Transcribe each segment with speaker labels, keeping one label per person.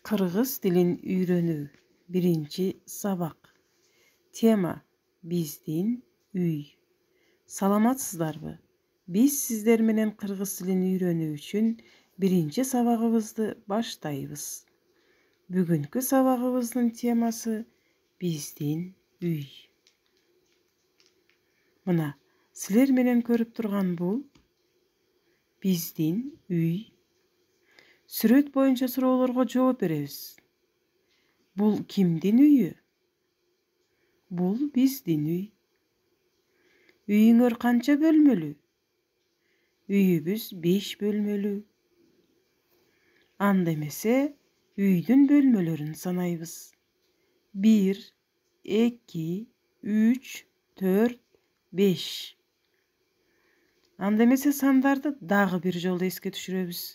Speaker 1: Kırgız dilin үйrөнүү. Birinci sabak. Tema: bizdin üy. Саламатсыздарбы? Biz sizler menen kırgız dilini үйрөнүү үчүн birinci sabagыбызды баштайбыз. Бүгүнкү sabagыбыздын темасы биздин üy. Мына силер менен көрүп турган бул биздин üy. Сүрөт боюнча суроолорго жооп беребиз. Бул кимдин үйү? Бул биздин üy. Үйүңөр канча бөлмөлүү? Үйүбүз 5 бөлмөлүү. Анда эмесе үйдүн бөлмөлөрүн санайбыз. 1, 2, 3, 4, 5. Анда эмесе сандарды дагы бир жолу эске түшүрөбүз.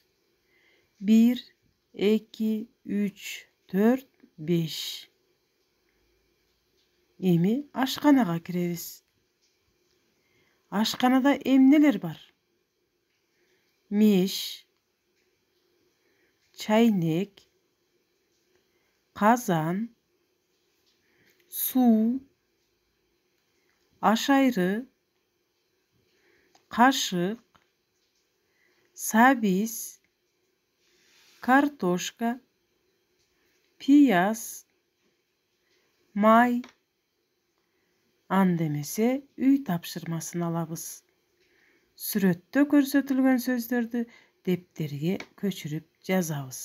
Speaker 1: 1, 2, 3, 4, 5. Эми ашканага киребиз. Ашканада эмнелер бар? Меш, чайнек, казан, суу, ашайры, кашык, сабиз, картошка, пияз, май. Анда эмесе үй тапшырмасын алабыз. Сүрөттө көрсөтүлгөн сөздөрдү дептерге көчүрүп жазабыз.